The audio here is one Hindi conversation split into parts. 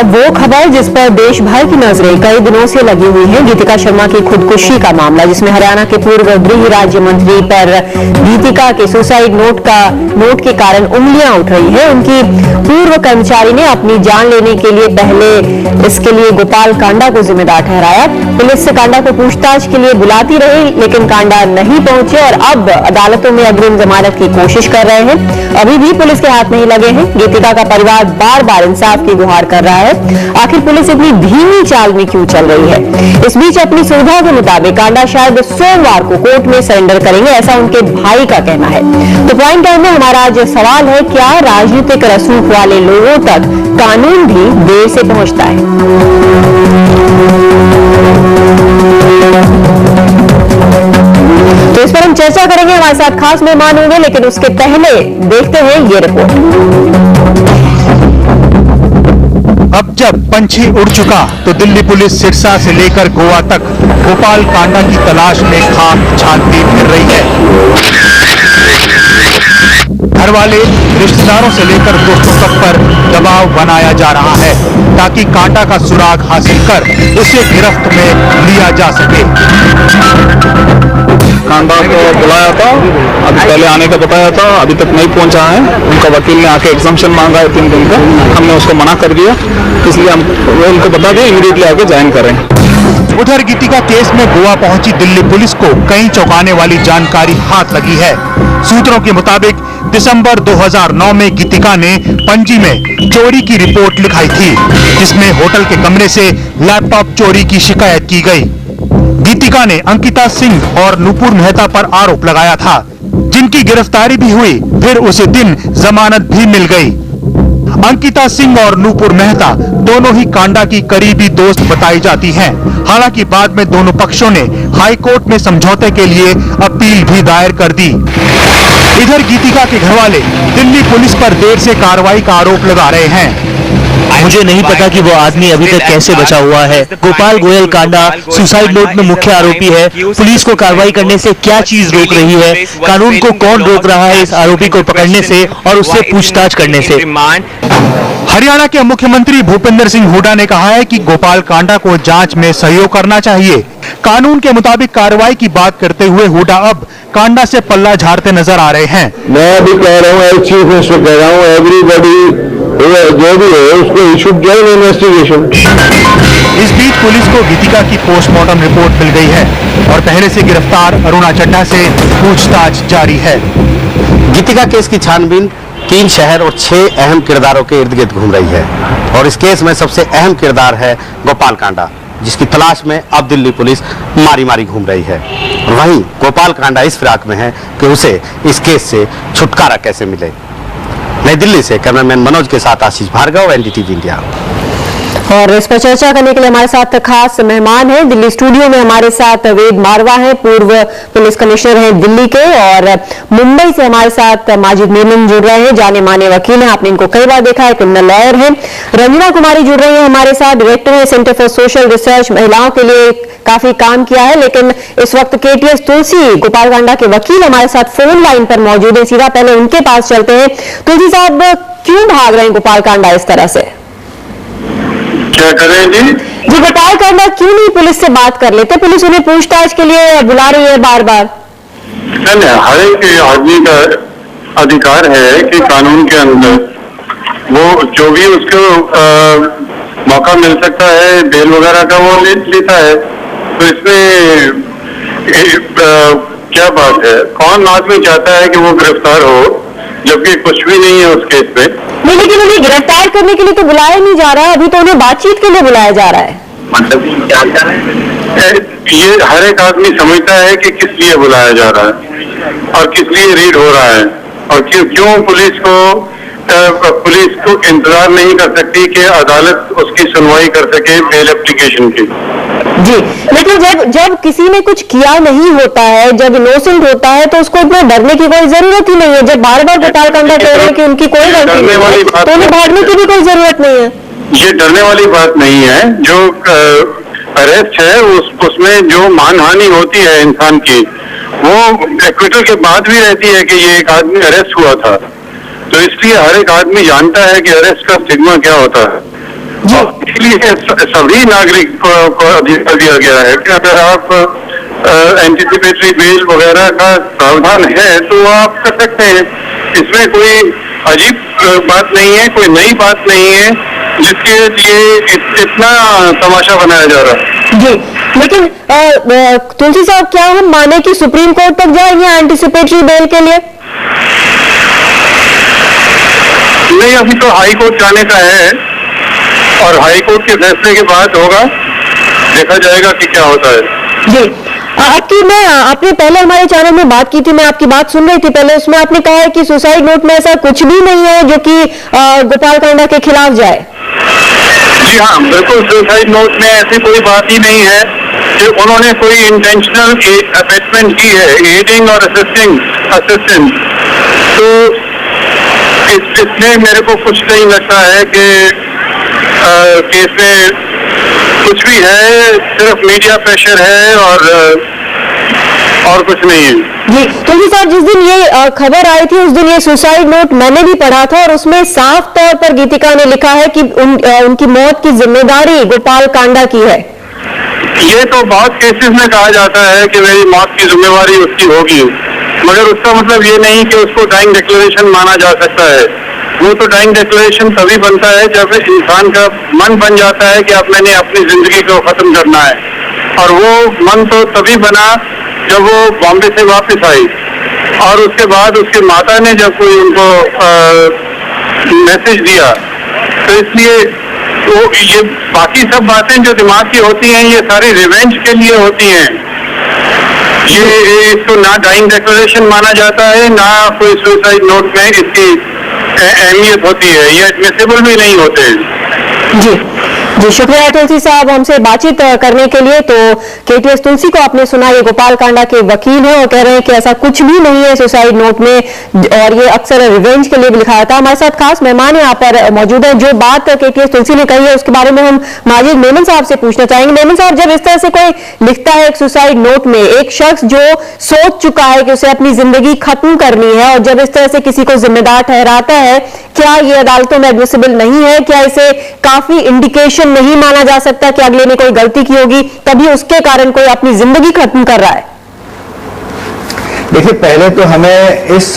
वो खबर जिस पर देश भर की नजरें कई दिनों से लगी हुई हैं, गीतिका शर्मा की खुदकुशी का मामला, जिसमें हरियाणा के पूर्व गृह राज्य मंत्री पर गीतिका के सुसाइड नोट के कारण उंगलियां उठ रही है। उनकी पूर्व कर्मचारी ने अपनी जान लेने के लिए पहले इसके लिए गोपाल कांडा को जिम्मेदार ठहराया। पुलिस से कांडा को पूछताछ के लिए बुलाती रही, लेकिन कांडा नहीं पहुंचे और अब अदालतों में अग्रिम जमानत की कोशिश कर रहे हैं। अभी भी पुलिस के हाथ नहीं लगे हैं। गीतिका का परिवार बार बार इंसाफ की गुहार कर रहा है। आखिर पुलिस इतनी धीमी चाल में क्यों चल रही है? इस बीच अपनी सुविधा के मुताबिक कांडा शायद सोमवार को कोर्ट में सरेंडर करेंगे, ऐसा उनके भाई का कहना है। तो पॉइंट टाइम में हमारा आज सवाल है, क्या राजनीतिक रसूख वाले लोगों तक कानून भी देर से पहुंचता है? तो इस पर हम चर्चा करेंगे। हमारे साथ खास मेहमान होंगे, लेकिन उसके पहले देखते हैं ये रिपोर्ट। अब जब पंछी उड़ चुका तो दिल्ली पुलिस सिरसा से लेकर गोवा तक गोपाल कांडा की तलाश में खाक छानती फिर रही है। घर वाले, रिश्तेदारों से लेकर दोस्तों तक पर दबाव बनाया जा रहा है ताकि कांडा का सुराग हासिल कर उसे गिरफ्त में लिया जा सके। कांडा को बुलाया था, अभी पहले आने का बताया था, अभी तक नहीं पहुंचा है। उनका वकील ने आके एग्जम्पशन मांगा है 3 दिन का, हमने उसको मना कर दिया, इसलिए हम उनको बता दें इमीडिएटली आके ज्वाइन करें। उधर गीतिका केस में गोवा पहुंची दिल्ली पुलिस को कई चौंकाने वाली जानकारी हाथ लगी है। सूत्रों के मुताबिक दिसंबर 2009 में गीतिका ने पणजी में चोरी की रिपोर्ट लिखाई थी, जिसमें होटल के कमरे से लैपटॉप चोरी की शिकायत की गई। गीतिका ने अंकिता सिंह और नुपुर मेहता पर आरोप लगाया था, जिनकी गिरफ्तारी भी हुई। फिर उसी दिन जमानत भी मिल गई। अंकिता सिंह और नुपुर मेहता दोनों ही कांडा की करीबी दोस्त बताई जाती हैं। हालांकि बाद में दोनों पक्षों ने हाई कोर्ट में समझौते के लिए अपील भी दायर कर दी। इधर गीतिका के घरवाले दिल्ली पुलिस पर देर से कार्रवाई का आरोप लगा रहे हैं। मुझे नहीं पता कि वो आदमी अभी तक कैसे बचा हुआ है। गोपाल गोयल कांडा सुसाइड नोट में मुख्य आरोपी है। पुलिस को कार्रवाई करने से क्या चीज रोक रही है? कानून को कौन रोक रहा है इस आरोपी को पकड़ने से और उससे पूछताछ करने से? हरियाणा के मुख्यमंत्री भूपेंद्र सिंह हुड्डा ने कहा है कि गोपाल कांडा को जांच में सहयोग करना चाहिए। कानून के मुताबिक कार्रवाई की बात करते हुए हुड्डा अब कांडा से पल्ला झाड़ते नजर आ रहे हैं। मैं भी कह रहा हूँ, चीफ मिनिस्टर कह रहा हूँ, एवरीबॉडी जो भी है उसको इशू जॉइन इन्वेस्टिगेशन। इस बीच पुलिस को गीतिका की पोस्टमार्टम रिपोर्ट मिल गई है और पहले से गिरफ्तार अरुणा चड्ढा से पूछताछ जारी है। गीतिका केस की छानबीन 3 शहर और 6 अहम किरदारों के इर्द गिर्द घूम रही है और इस केस में सबसे अहम किरदार है गोपाल कांडा, जिसकी तलाश में अब दिल्ली पुलिस मारी मारी घूम रही है। वहीं गोपाल कांडा इस फिराक में है कि उसे इस केस से छुटकारा कैसे मिले। नई दिल्ली से कैमरामैन मनोज के साथ आशीष भार्गव, एनडीटीवी इंडिया। और इस पर चर्चा करने के लिए हमारे साथ खास मेहमान हैं। दिल्ली स्टूडियो में हमारे साथ वेद मारवा हैं, पूर्व पुलिस कमिश्नर हैं दिल्ली के, और मुंबई से हमारे साथ माजिद मेमन जुड़ रहे हैं, जाने माने वकील हैं, आपने इनको कई बार देखा है, क्रिमिनल लॉयर हैं। रंजना कुमारी जुड़ रही है हमारे साथ, डायरेक्टर है सेंटर फॉर सोशल रिसर्च, महिलाओं के लिए काफी काम किया है। लेकिन इस वक्त केटीएस तुलसी, गोपाल कांडा के वकील, हमारे साथ फोन लाइन पर मौजूद है। सीधा पहले उनके पास चलते हैं। तुलसी साहब, क्यों भाग रहे हैं गोपाल कांडा इस तरह से? क्या करें जी? गोपाल कांडा क्यों नहीं पुलिस से बात कर लेते? पुलिस उन्हें पूछताछ के लिए बुला रही है बार बार। नहीं, हर एक आदमी का अधिकार है कि कानून के अंदर वो जो भी उसको मौका मिल सकता है बेल वगैरह का, वो लेता है। तो इसमें क्या बात है? कौन आदमी चाहता है कि वो गिरफ्तार हो जबकि कुछ भी नहीं है उस केस पे? नहीं, लेकिन उन्हें गिरफ्तार करने के लिए तो बुलाया नहीं जा रहा है, अभी तो उन्हें बातचीत के लिए बुलाया जा रहा है। मतलब ये हर एक आदमी समझता है कि किस लिए बुलाया जा रहा है और किस लिए रीड हो रहा है और क्यों पुलिस को इंतजार नहीं कर सकती कि अदालत उसकी सुनवाई कर सके बेल एप्लीकेशन की। जी, लेकिन जब किसी ने कुछ किया नहीं होता है, जब इनोसेंट होता है, तो उसको इतना डरने की कोई जरूरत ही नहीं है। जब बार बार गोपाल कांडा कह रहे हैं कि उनकी कोई गलती नहीं है, तो उन्हें भागने की भी कोई जरूरत नहीं है। ये डरने वाली बात नहीं है। जो अरेस्ट है उसमें जो मानहानि होती है इंसान की, वो एक्विटल के बाद भी रहती है कि ये एक आदमी अरेस्ट हुआ था। तो इसलिए हर एक आदमी जानता है कि अरेस्ट का स्टिग्मा क्या होता है। इसलिए सभी नागरिक को अधिकार दिया गया है कि अगर आप एंटीसिपेटरी बेल वगैरह का प्रावधान है तो आप कर सकते हैं। इसमें कोई अजीब बात नहीं है, कोई नई बात नहीं है जिसके लिए इतना तमाशा बनाया जा रहा है। जी, लेकिन तुलसी साहब, क्या हम माने कि सुप्रीम कोर्ट तक जाएंगे एंटीसिपेटरी बेल के लिए? नहीं, अभी तो हाई कोर्ट जाने का है और हाई कोर्ट के फैसले के बाद होगा, देखा जाएगा कि क्या होता है। जी, आपने पहले हमारे चैनल में बात की थी, मैं आपकी बात सुन रही थी पहले, उसमें आपने कहा है कि सुसाइड नोट में ऐसा कुछ भी नहीं है जो कि गोपाल कांडा के खिलाफ जाए। जी हाँ, बिल्कुल, सुसाइड नोट में ऐसी कोई बात ही नहीं है कि उन्होंने कोई इंटेंशनल अबेटमेंट की है, एडिंग और असिस्टेंस। तो इसमें मेरे को कुछ नहीं लगता है कि केस में कुछ भी है, सिर्फ मीडिया प्रेशर है और कुछ नहीं है। जी, तुलसी साहब, जिस दिन ये खबर आई थी उस दिन ये सुसाइड नोट मैंने भी पढ़ा था और उसमें साफ तौर पर गीतिका ने लिखा है कि उनकी मौत की जिम्मेदारी गोपाल कांडा की है। ये तो बहुत केसेस में कहा जाता है कि मेरी मौत की जिम्मेवारी उसकी होगी, मगर उसका मतलब ये नहीं कि उसको डाइंग डिक्लेरेशन माना जा सकता है। वो तो डाइंग डिक्लेरेशन तभी बनता है जब इंसान का मन बन जाता है कि अब मैंने अपनी जिंदगी को खत्म करना है, और वो मन तो तभी बना जब वो बॉम्बे से वापस आई और उसके बाद उसकी माता ने जब कोई उनको मैसेज दिया, तो इसलिए वो ये बाकी सब बातें जो दिमाग की होती हैं ये सारी रिवेंज के लिए होती हैं। ये इसको ना डाइंग डिक्लेरेशन माना जाता है, ना कोई सुसाइड नोट में इसकी अहमियत होती है, ये एडमिसिबल भी नहीं होते हैं। जी जी, शुक्रिया तुलसी साहब हमसे बातचीत करने के लिए। तो केटीएस तुलसी को आपने सुना, ये गोपाल कांडा के वकील हैं और कह रहे हैं कि ऐसा कुछ भी नहीं है सुसाइड नोट में, और ये अक्सर रिवेंज के लिए भी लिखा था। हमारे साथ खास मेहमान यहाँ पर मौजूद है। जो बात केटीएस तुलसी ने कही है उसके बारे में हम माजिद मेमन साहब से पूछना चाहेंगे। मेमन साहब, जब इस तरह से कोई लिखता है एक सुसाइड नोट में, एक शख्स जो सोच चुका है कि उसे अपनी जिंदगी खत्म करनी है, और जब इस तरह से किसी को जिम्मेदार ठहराता है, क्या ये अदालतों में एडमिसिबल नहीं है? क्या इसे काफी इंडिकेशन नहीं माना जा सकता कि अगले ने कोई गलती की होगी तभी उसके कारण कोई अपनी जिंदगी खत्म कर रहा है? देखिए, पहले तो हमें इस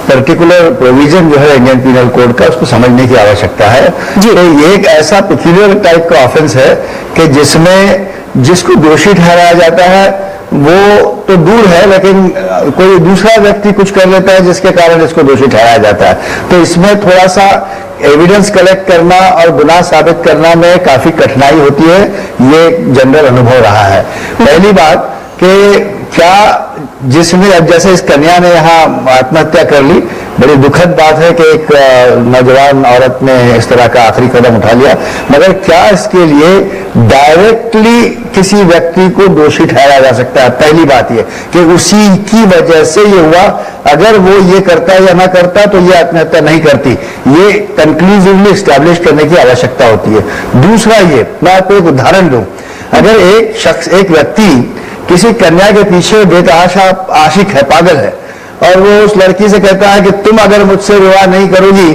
पर्टिकुलर प्रोविजन जो है इंडियन पीनल कोड का, उसको समझने की आवश्यकता है। तो ये एक ऐसा पेक्यूलियर टाइप का ऑफेंस है कि जिसमें जिसको दोषी ठहराया जाता है वो तो दूर है, लेकिन कोई दूसरा व्यक्ति कुछ कर लेता है जिसके कारण इसको दोषी ठहराया जाता है। तो इसमें थोड़ा सा एविडेंस कलेक्ट करना और गुनाह साबित करना में काफी कठिनाई होती है, ये जनरल अनुभव रहा है। पहली बात कि क्या जिसने, अब जैसे इस कन्या ने यहाँ आत्महत्या कर ली, बड़ी दुखद बात है कि एक नौजवान औरत ने इस तरह का आखिरी कदम उठा लिया, मगर क्या इसके लिए डायरेक्टली किसी व्यक्ति को दोषी ठहराया जा सकता है? पहली बात ये कि उसी की वजह से ये हुआ, अगर वो ये करता या ना करता तो ये आत्महत्या नहीं करती, ये कंक्लूसिवली स्टैब्लिश करने की आवश्यकता होती है। दूसरा, ये मैं आपको एक उदाहरण दूं, अगर एक शख्स, एक व्यक्ति किसी कन्या के पीछे बेतहाशा आशिक है, पागल है, और वो उस लड़की से कहता है कि तुम अगर मुझसे विवाह नहीं करोगी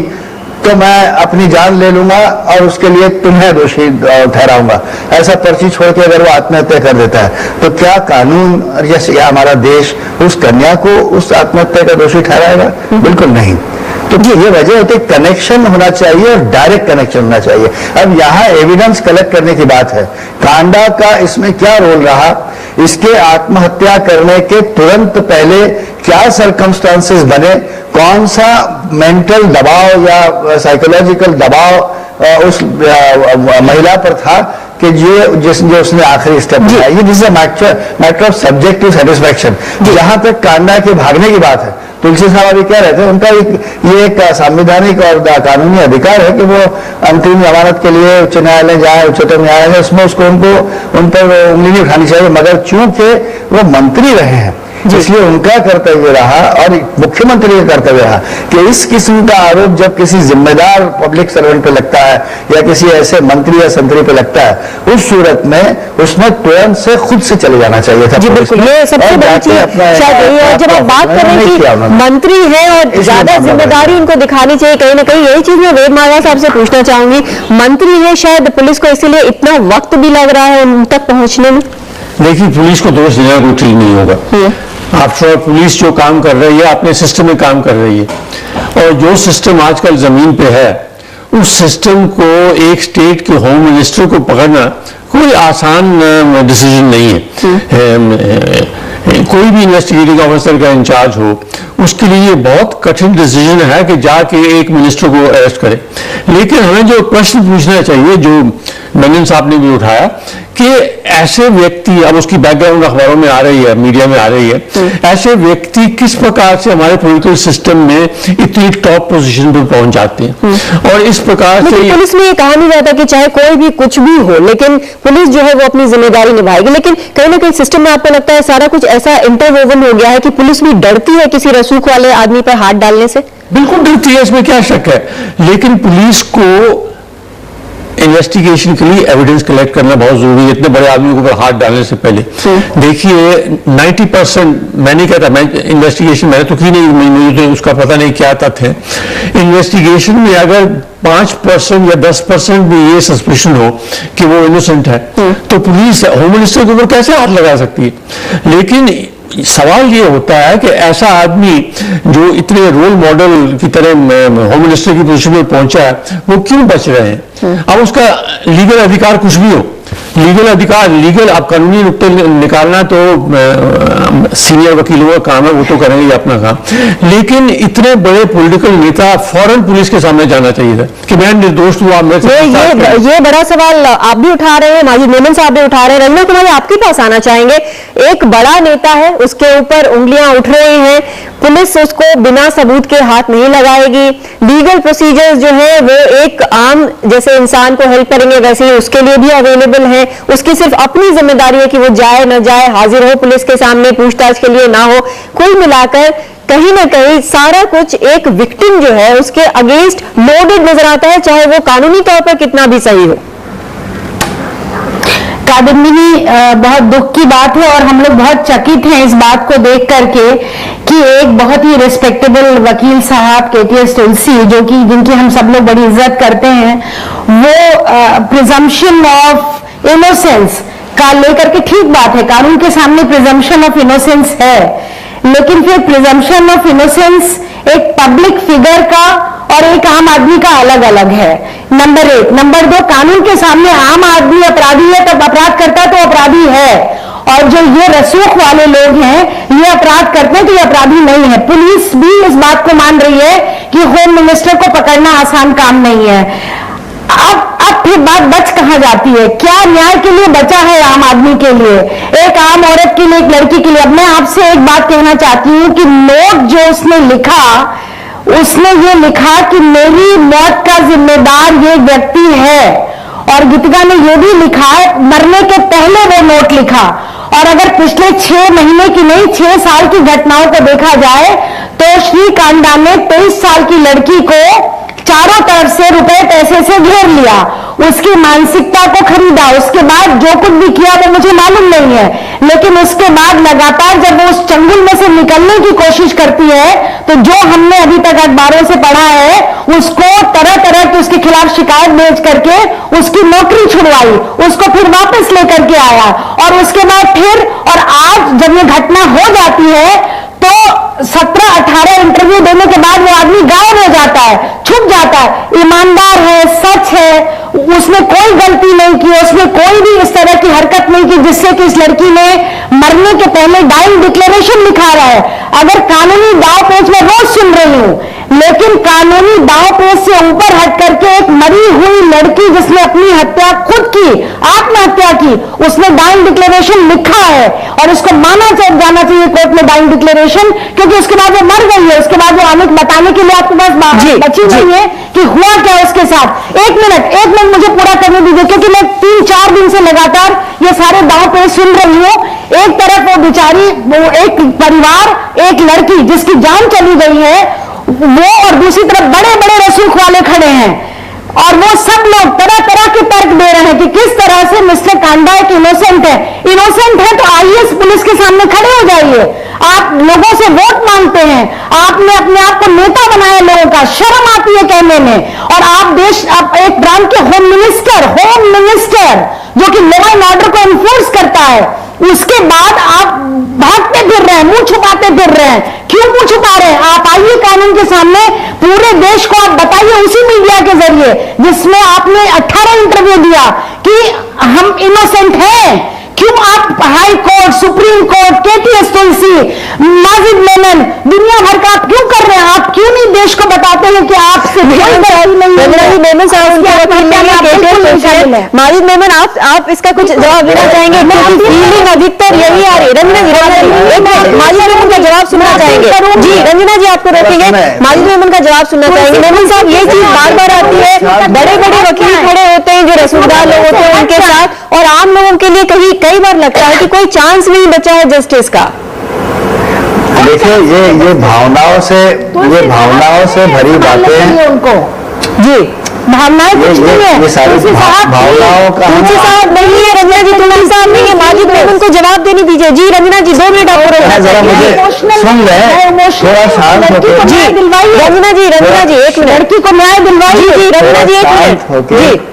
तो मैं अपनी जान ले लूंगा और उसके लिए तुम्हें दोषी ठहराऊंगा, ऐसा पर्ची छोड़ के अगर वो आत्महत्या कर देता है, तो क्या कानून या हमारा देश उस कन्या को उस आत्महत्या का दोषी ठहराएगा? बिल्कुल नहीं। तो ये वजह होती है, कनेक्शन होना चाहिए और डायरेक्ट कनेक्शन होना चाहिए। अब यहाँ एविडेंस कलेक्ट करने की बात है, कांडा का इसमें क्या रोल रहा, इसके आत्महत्या करने के तुरंत पहले क्या सर्कमस्टांसेस बने, कौन सा मेंटल दबाव या साइकोलॉजिकल दबाव उस महिला पर था कि जो उसने आखिरी स्टेप लिया। ये this is matter of subjective satisfaction. जहां तक कांडा के भागने की बात है, तुलसी साहब अभी कह रहे थे, उनका ये एक संवैधानिक और कानूनी अधिकार है कि वो अंतरिम जमानत के लिए उच्च न्यायालय जाए, उच्चतम न्यायालय, उसमें उन पर उंगली नहीं उठानी चाहिए, मगर चूंकि वो मंत्री रहे हैं, इसलिए उनका कर्तव्य रहा और मुख्यमंत्री का कर्तव्य रहा कि इस किस्म का आरोप जब किसी जिम्मेदार पब्लिक सर्वेंट पे लगता है या किसी ऐसे मंत्री या संतरी पे लगता है, उस सूरत में उसमें तुरंत से खुद से चले जाना चाहिए था। जी बिल्कुल, ये सबसे बड़ी चीज शायद यही है। जब आप बात कर रहे हैं कि मंत्री है और ज्यादा जिम्मेदारी उनको दिखानी चाहिए, कहीं ना कहीं यही चीज मैं वेद माला साहब से पूछना चाहूंगी। मंत्री है, शायद पुलिस को इसीलिए इतना वक्त भी लग रहा है उन तक पहुंचने में। देखिए, पुलिस को दोष देना कोई ठीक नहीं होगा। आफ्टर ऑल पुलिस जो काम कर रही है अपने सिस्टम में काम कर रही है, और जो सिस्टम आजकल जमीन पे है उस सिस्टम को एक स्टेट के होम मिनिस्टर को पकड़ना कोई आसान डिसीजन नहीं है। कोई भी इन्वेस्टिगेटिंग ऑफिसर का इंचार्ज हो उसके लिए बहुत कठिन डिसीजन है कि जाके एक मिनिस्टर को अरेस्ट करे। लेकिन हमें जो प्रश्न पूछना चाहिए, जो मेनन साहब ने भी उठाया, कि ऐसे व्यक्ति, अब उसकी बैकग्राउंड अखबारों में आ रही है, मीडिया में आ रही है, ऐसे व्यक्ति किस प्रकार से हमारे पॉलिटिकल सिस्टम में इतनी टॉप पोजीशन पर पहुंच जाते हैं। और इस प्रकार से पुलिस में ये कहा नहीं जाता कि चाहे कोई भी कुछ भी हो, लेकिन पुलिस जो है वो अपनी जिम्मेदारी निभाएगी। लेकिन कहीं ना कहीं सिस्टम में आपको लगता है सारा कुछ ऐसा इंटरवोवन हो गया है कि पुलिस भी डरती है किसी रसूख वाले आदमी पर हाथ डालने से? बिल्कुल डरती है, इसमें क्या शक है। लेकिन पुलिस को इन्वेस्टिगेशन के लिए एविडेंस कलेक्ट करना बहुत जरूरी है, इतने बड़े आदमी के ऊपर हाथ डालने से पहले। देखिए 90%, मैंने क्या था, मैं इन्वेस्टिगेशन मैंने तो की नहीं, मुझे तो उसका पता नहीं क्या तथ्य है। इन्वेस्टिगेशन में अगर 5% या 10% भी ये सस्पिशन हो कि वो इनोसेंट है, तो पुलिस होम मिनिस्टर के ऊपर कैसे हाथ लगा सकती है। लेकिन सवाल ये होता है कि ऐसा आदमी जो इतने रोल मॉडल की तरह होम मिनिस्टर की पोजीशन में पहुंचा है, वो क्यों बच रहे हैं? अब उसका लीगल अधिकार कुछ भी हो, लीगल अधिकार, लीगल आप कानूनी नुक्ते निकालना तो सीनियर वकीलों का काम है, वो तो करेंगे अपना काम। लेकिन इतने बड़े पॉलिटिकल नेता फौरन पुलिस के सामने जाना चाहिए था कि मैं निर्दोष हूँ। ये बड़ा सवाल आप भी उठा रहे हैं, माजिद मेमन साहब भी उठा रहे हैं। रंजना कुमारी, आपके पास आना चाहेंगे। एक बड़ा नेता है, उसके ऊपर उंगलियां उठ रही हैं, पुलिस उसको बिना सबूत के हाथ नहीं लगाएगी। लीगल प्रोसीजर्स जो है वो एक आम जैसे इंसान को हेल्प करेंगे वैसे ही उसके लिए भी अवेलेबल है। उसकी सिर्फ अपनी जिम्मेदारी है कि वो जाए न जाए, हाजिर हो पुलिस के सामने, पूछताछ के लिए ना हो। कुल मिलाकर कहीं ना कहीं सारा कुछ एक विक्टिम जो है उसके अगेंस्ट लोडेड नजर आता है, चाहे वो कानूनी तौर पर कितना भी सही हो। कादिर, बहुत दुख की बात है और हम लोग बहुत चकित हैं इस बात को देख करके कि एक बहुत ही रिस्पेक्टेबल वकील साहब KTS तुलसी, जो कि जिनकी हम सब लोग बड़ी इज्जत करते हैं, वो प्रिजम्पशन ऑफ इनोसेंस का लेकर के, ठीक बात है कानून के सामने प्रिजम्पशन ऑफ इनोसेंस है, लेकिन फिर प्रिजम्पशन ऑफ इनोसेंस एक पब्लिक फिगर का और एक आम आदमी का अलग अलग है, नंबर 1। नंबर 2, कानून के सामने आम आदमी अपराधी है तब अपराध करता है तो अपराधी है, और जो ये रसूख वाले लोग हैं ये अपराध करते हैं तो ये अपराधी नहीं है। पुलिस भी इस बात को मान रही है कि होम मिनिस्टर को पकड़ना आसान काम नहीं है। अब फिर बात बच कहां जाती है? क्या न्याय के लिए बचा है आम आदमी के लिए, एक आम औरत के लिए, एक लड़की के लिए? अब मैं आपसे एक बात कहना चाहती हूं कि नोट जो उसने लिखा, उसने ये लिखा कि मेरी मौत का जिम्मेदार ये व्यक्ति है, और गीतिका ने ये भी लिखा है, मरने के पहले वो नोट लिखा। और अगर पिछले 6 महीने की नहीं 6 साल की घटनाओं को देखा जाए तो श्री कांडा ने 23 साल की लड़की को चारों तरफ से रुपए पैसे से घेर लिया, उसकी मानसिकता को खरीदा, उसके बाद जो कुछ भी किया वो मुझे मालूम नहीं है, लेकिन उसके बाद लगातार जब वो उस चंगुल में से निकलने की कोशिश करती है तो जो हमने अभी तक अखबारों से पढ़ा है, उसको तरह तरह की उसके खिलाफ शिकायत भेज करके उसकी नौकरी छुड़वाई, उसको फिर वापस लेकर के आया, और उसके बाद फिर, और आज जब ये घटना हो जाती है तो 17-18 इंटरव्यू देने के बाद वो आदमी गायब हो जाता है, छुप जाता है। ईमानदार है, सच है, उसने कोई गलती नहीं की, उसने कोई भी इस तरह की हरकत नहीं की जिससे कि इस लड़की ने मरने के पहले डाइंग डिक्लेरेशन लिखा रहा है। अगर कानूनी दाव पेच में रोज सुन रही हूं, लेकिन कानूनी दाव पेच से ऊपर हट करके एक मरी हुई लड़की जिसने अपनी हत्या खुद की, आत्महत्या की, उसने डाइंग डिक्लेरेशन लिखा है, और उसको माना जाना चाहिए कोर्ट में डाइंग डिक्लेरेशन, क्योंकि उसके बाद वो मर गई है। उसके बाद वो आने बताने के लिए आपके पास बची नहीं है कि हुआ क्या उसके साथ। एक मिनट मुझे पूरा करने दीजिए, क्योंकि मैं 3-4 दिन से लगातार ये सारे दाव पेच सुन रही हूं। एक तरफ वो बेचारी, वो एक परिवार, एक लड़की जिसकी जान चली गई है वो, और दूसरी तरफ बड़े बड़े रसूख वाले खड़े हैं और वो सब लोग तरह तरह के तर्क दे रहे हैं कि किस तरह से मिस्टर कांडा एक इनोसेंट है। इनोसेंट है तो आइए पुलिस के सामने खड़े हो जाइए। आप लोगों से वोट मांगते हैं, आपने अपने आप को नेता बनाया लोगों का, शर्म आती है कहने में। और आप एक ब्रांड के होम मिनिस्टर जो कि लॉ एंड ऑर्डर को एनफोर्स करता है, उसके बाद आप भागते फिर रहे हैं, मुंह छुपाते फिर रहे हैं। क्यों मुंह छुपा रहे हैं? आप आइए कानून के सामने, पूरे देश को आप बताइए उसी मीडिया के जरिए जिसमें आपने 18 इंटरव्यू दिया कि हम इनोसेंट हैं। क्यों आप high court, supreme court, KTS Tulsi, Majid Menon, दुनिया भर का आप क्यों कर रहे हैं? आप क्यों नहीं देश को बताते हैं कि आपसे माजिद मेमन, आप इसका कुछ जवाब देना चाहेंगे? फीलिंग अधिकतर यही आ रही है। माजिद मेमन का जवाब सुनना चाहेंगे जी। रंजना जी आपको रोकेंगे, माजिद मेमन का जवाब सुनना चाहेंगे। मेमन साहब, ये चीज बार बार आती है, बड़े बड़े वकील खड़े होते हैं जो रसूखदार लोग होते हैं उनके साथ, और आम लोगों के लिए कई बार लगता है कि कोई चांस नहीं बचा है जस्टिस का। देखिए, ये भावनाओं से भरी बातें उनको जी, भावनाएं कुछ नहीं है। ये सारी भावनाओं का तुलसी साहब नहीं है, रंजना जी तुलसी साहब नहीं है, माजिद मेमन को जवाब देने दीजिए। जी रंजना जी 2 मिनट आपको जरा मुझे सुन ले, थोड़ा शांत होकर जी। रंजना जी 1 मिनट, लड़की को न्याय दिलवाइए। जी रंजना जी 1 मिनट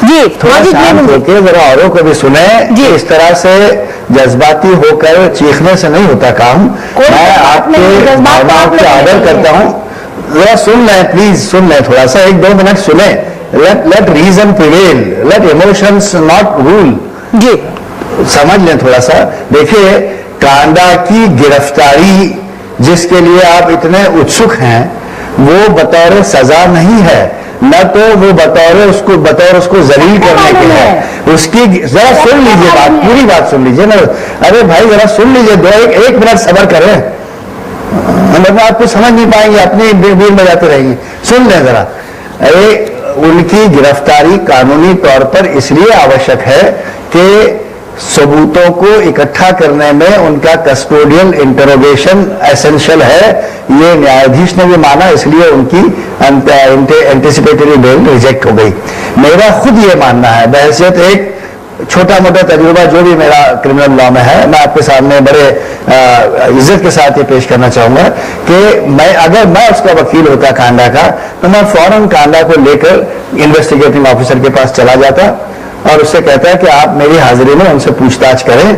जी। थोड़ा शांत होकर जरा औरों को भी सुने जी। इस तरह से जज्बाती होकर चीखने से नहीं होता काम। मैं आपके भावनाओं का आदर करता हूँ, जरा सुन लें, प्लीज सुन लें, थोड़ा सा 1-2 मिनट सुने। Let reason prevail, let emotions not rule जी। समझ लें थोड़ा सा। देखिए, कांडा की गिरफ्तारी जिसके लिए आप इतने उत्सुक हैं, वो बतौर सजा नहीं है, न तो वो बतौर उसको जलील करने के है। उसकी जरा सुन लीजिए बात, पूरी बात सुन लीजिए ना। अरे भाई जरा सुन लीजिए, एक मिनट सब्र करें, मतलब आप कुछ समझ नहीं पाएंगे, अपनी बीर में जाते रहेंगे। सुन लें जरा। अरे उनकी गिरफ्तारी कानूनी तौर पर इसलिए आवश्यक है कि सबूतों को इकट्ठा करने में उनका कस्टोडियल इंटरोगेशन एसेंशियल है। ये न्यायाधीश ने भी माना, इसलिए उनकी एंटिसिपेटरी बेल रिजेक्ट हो गई। मेरा खुद ये मानना है, बहैसियत एक छोटा मोटा तजुर्बा जो भी मेरा क्रिमिनल लॉ में है, मैं आपके सामने बड़े इज्जत के साथ ये पेश करना चाहूंगा कि अगर मैं उसका वकील होता कांडा का, तो मैं फौरन कांडा को लेकर इन्वेस्टिगेटिंग ऑफिसर के पास चला जाता और उससे कहता है कि आप मेरी हाजिरी में उनसे पूछताछ करें,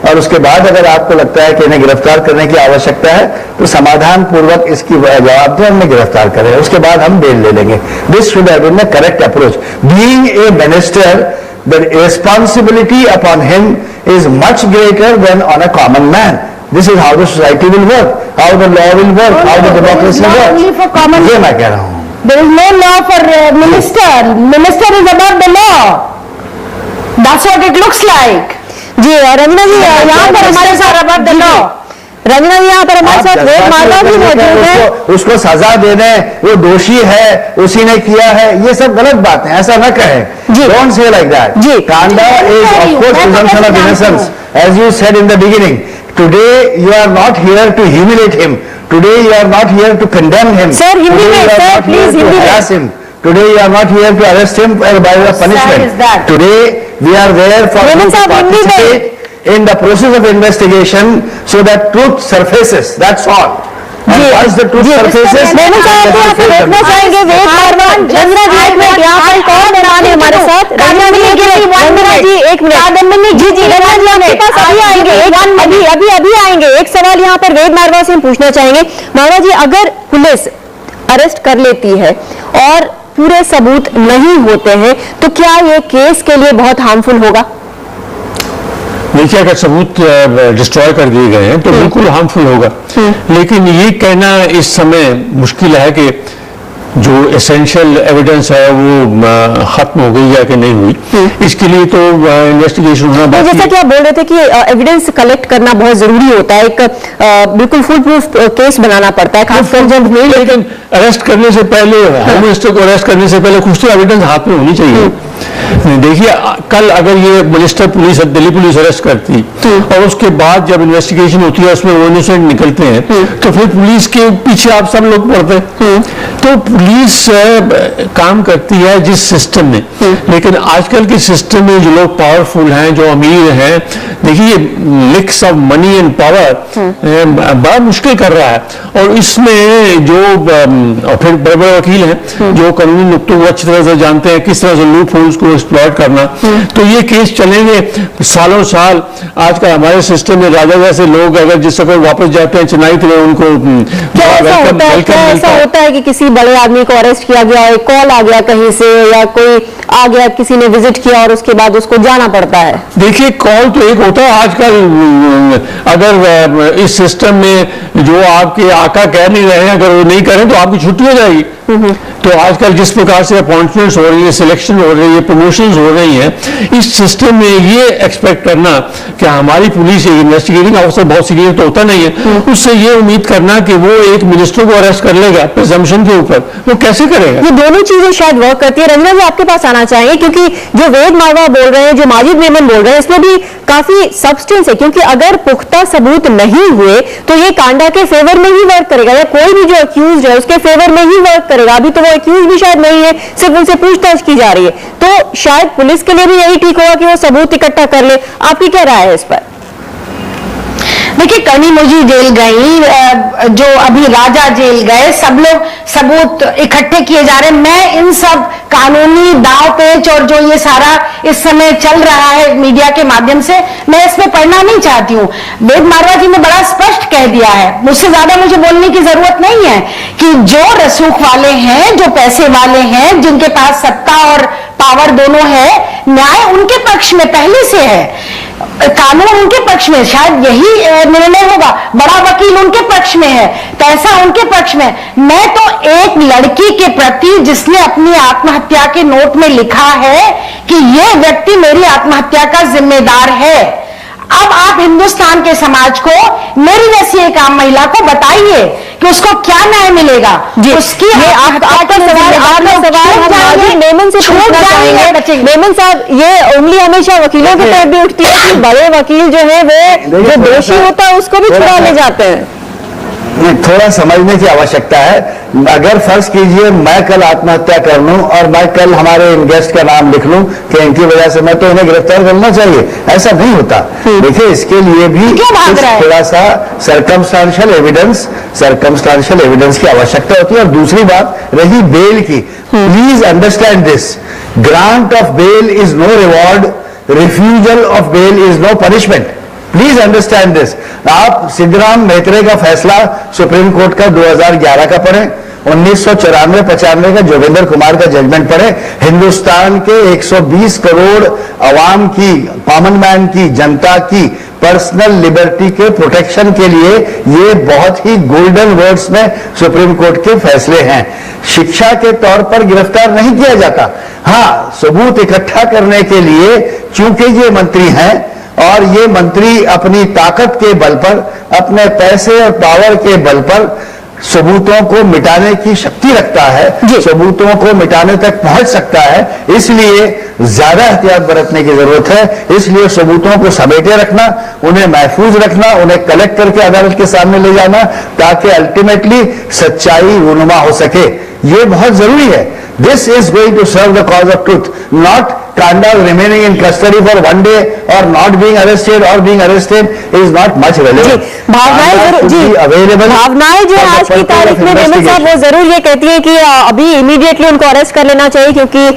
और उसके बाद अगर आपको लगता है कि इन्हें गिरफ्तार करने की आवश्यकता है तो समाधान पूर्वक इसकी जवाब दें, हमें गिरफ्तार करें, उसके बाद हम बेल ले लेंगे। This should have been the correct approach. Being a minister, the responsibility upon him is much greater than on a common man. This is how the society will work, how the law will work, how the democracy works. ये मैं कह रहा हूँ। There is no law for minister. Minister is above the law. That's what it looks like. जी रंजना जी, यहाँ पर हमारे साथ above the law, रंजना जी यहाँ पर हमारे साथ वेद मारवा भी मौजूद है। उसको सजा दे दें, वो दोषी है, उसी ने किया है, ये सब गलत बात है, ऐसा न कहें। Don't say like that. Kanda is of course presumption of innocence, as you said in the beginning. Today you are not here to humiliate him. Today you are not here to condemn him. Sir, Hindi में, sir, please Hindi में. Harass him. Today you are not here to arrest him by the punishment. Today we are there for him to participate in the process of investigation so that truth surfaces. That's all. And once the truth surfaces, Memon साहब को आप देखना चाहेंगे वेद मारवा। रंजना जी 1 मिनट, यहाँ पर कौन मेहमान है हमारे साथ? रंजना जी 1 मिनट, रंजना जी 1 मिनट। जी रंजना जी आपके पास अभी आएंगे, अभी आएंगे। एक सवाल यहाँ पर वेद मारवा से हम पूछना चाहेंगे। मारवा जी, अगर पुलिस अरेस्ट कर लेती है और पूरे सबूत नहीं होते हैं तो क्या ये केस के लिए बहुत हार्मफुल होगा? देखिए, अगर सबूत डिस्ट्रॉय कर दिए गए हैं तो बिल्कुल हार्मफुल होगा, लेकिन ये कहना इस समय मुश्किल है कि जो एसेंशियल एविडेंस है वो खत्म हो गई या कि नहीं हुई। इसके लिए तो इन्वेस्टिगेशन होना बाकी है। जैसा कि आप बोल रहे थे कि एविडेंस कलेक्ट करना बहुत जरूरी होता है, एक बिल्कुल फुल प्रूफ केस बनाना पड़ता है, खासकर जब नहीं। लेकिन अरेस्ट करने से पहले, होम मिनिस्टर को अरेस्ट करने से पहले कुछ तो एविडेंस हाथ में होनी चाहिए। देखिए, कल अगर ये minister police Delhi police arrest करती और उसके बाद जब इन्वेस्टिगेशन होती है उसमें वो इनोसेंट निकलते हैं तो फिर पुलिस के पीछे आप सब लोग पड़ते हैं। तो पुलिस काम करती है जिस सिस्टम में, लेकिन आजकल के सिस्टम में जो लोग पावरफुल हैं, जो अमीर हैं, देखिए mix of money and power बड़ा मुश्किल कर रहा है। और इसमें जो फिर बड़े बड़े वकील हैं जो कानूनी नुक्तों को अच्छी तरह से जानते हैं, किस तरह से लूप होल्स को एक्सप्लॉइट करना, तो ये केस चलेंगे सालों साल। आजकल हमारे सिस्टम में राजा जैसे लोग अगर जिस वक्त वापस जाते हैं चेन्नई तो उनको ऐसा होता है कि किसी बड़े आदमी को अरेस्ट किया गया, एक कॉल आ गया कहीं से या कोई आ गया, किसी ने विजिट किया और उसके बाद उसको जाना पड़ता है। देखिए, कॉल तो एक होता है आजकल, अगर इस सिस्टम में जो आपके आका कह नहीं रहे हैं, अगर वो नहीं करें तो आपकी छुट्टी हो जाएगी। तो आजकल जिस प्रकार से अपॉइंटमेंट्स हो रही है, सिलेक्शन हो रही है, प्रमोशंस हो रही हैं, इस सिस्टम में ये एक्सपेक्ट करना कि हमारी पुलिस इन्वेस्टिगेटिंग ऑफिसर बहुत सीनियर तो होता नहीं है, उससे ये उम्मीद करना कि वो एक मिनिस्टर को अरेस्ट कर लेगा प्रिजम्पशन के ऊपर, वो कैसे करेगा? ये दोनों चीजें शायद वर्क करती है। रंजना जी, आपके पास आना चाहिए, क्योंकि जो वेद मारवा बोल रहे हैं, जो माजिद मेमन बोल रहे हैं, इसमें भी काफी सब्सटेंस है। क्योंकि अगर पुख्ता सबूत नहीं हुए तो ये कांडा के फेवर में ही वर्क करेगा, या कोई भी जो अक्यूज है उसके फेवर में ही वर्क करेगा। अभी तो वो अक्यूज भी शायद नहीं है, सिर्फ उनसे पूछताछ की जा रही है। तो शायद पुलिस के लिए भी यही ठीक होगा कि वो सबूत इकट्ठा कर ले। आपकी क्या राय है इस पर? देखिए, कनीमोजी जेल गई, जो अभी राजा जेल गए, सब लोग सबूत इकट्ठे किए जा रहे हैं। मैं इन सब कानूनी दाव पेच और जो ये सारा इस समय चल रहा है मीडिया के माध्यम से, मैं इसमें पढ़ना नहीं चाहती हूँ। वेद मारवा जी ने बड़ा स्पष्ट कह दिया है, मुझसे ज्यादा मुझे बोलने की जरूरत नहीं है, कि जो रसूख वाले हैं, जो पैसे वाले हैं, जिनके पास सत्ता और पावर दोनों है, न्याय उनके पक्ष में पहले से है, कानून उनके पक्ष में, शायद यही निर्णय होगा। बड़ा वकील उनके पक्ष में है, पैसा उनके पक्ष में। मैं तो एक लड़की के प्रति जिसने अपनी आत्महत्या के नोट में लिखा है कि यह व्यक्ति मेरी आत्महत्या का जिम्मेदार है, अब आप हिंदुस्तान के समाज को, मेरी जैसी एक आम महिला को बताइए कि उसको क्या न्याय मिलेगा। उसकी आपका सवाल मेमन से पूछना चाहेंगे। मेमन साहब, ये उंगली हमेशा वकीलों की तरफ भी उठती है कि बड़े वकील जो है वो जो दोषी होता है उसको भी छुड़ा ले जाते हैं। थोड़ा समझने की आवश्यकता है। अगर फर्ज कीजिए मैं कल आत्महत्या कर लूं और मैं कल हमारे गेस्ट का नाम लिख लूं कि इनकी वजह से, मैं तो इन्हें गिरफ्तार करना चाहिए, ऐसा नहीं होता। देखिए, इसके लिए भी थोड़ा सा सर्कमस्टांशियल एविडेंस की आवश्यकता होती है। और दूसरी बात रही बेल की, please understand this, grant of bail is no reward, refusal of bail is no punishment. Please understand this. आप सिद्धराम मेहत्रे का फैसला सुप्रीम कोर्ट का 2011 का पढ़ें, 1994-95 का जोगिंदर कुमार का जजमेंट पढ़े। हिंदुस्तान के 120 करोड़ अवाम की, कॉमन मैन की, जनता की पर्सनल लिबर्टी के प्रोटेक्शन के लिए ये बहुत ही गोल्डन वर्ड्स में सुप्रीम कोर्ट के फैसले हैं। शिक्षा के तौर पर गिरफ्तार नहीं किया जाता। हाँ, सबूत इकट्ठा करने के लिए चूंकि ये मंत्री हैं और ये मंत्री अपनी ताकत के बल पर, अपने पैसे और पावर के बल पर सबूतों को मिटाने की शक्ति रखता है, सबूतों को मिटाने तक पहुंच सकता है, इसलिए ज्यादा एहतियात बरतने की जरूरत है। इसलिए सबूतों को समेटे रखना, उन्हें महफूज रखना, उन्हें कलेक्ट करके अदालत के सामने ले जाना, ताकि अल्टीमेटली सच्चाई रूनुमा हो सके, ये बहुत जरूरी है। This is going to serve the cause of truth, not Kanda remaining in custody for one day or not being arrested or being arrested is not much relevant. भावनाएं जो आज की तारीख में मेमन साहब वो जरूर ये कहती है कि अभी इमीडिएटली उनको अरेस्ट कर लेना चाहिए, क्योंकि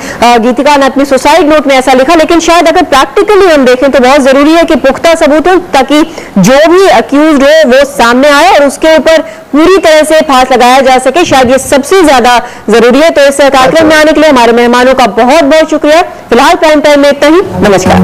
गीतिका ने अपनी सुसाइड नोट में ऐसा लिखा। लेकिन शायद अगर प्रैक्टिकली हम देखें तो बहुत जरूरी है कि पुख्ता सबूत हो, ताकि जो भी अक्यूज्ड हो वो सामने आए और उसके ऊपर पूरी तरह से फांस लगाया जा सके। शायद ये सबसे ज्यादा जरूरी है। तो इस कार्यक्रम में आने के लिए हमारे मेहमानों का बहुत बहुत शुक्रिया। फिलहाल प्राइम टाइम में इतना ही। नमस्कार।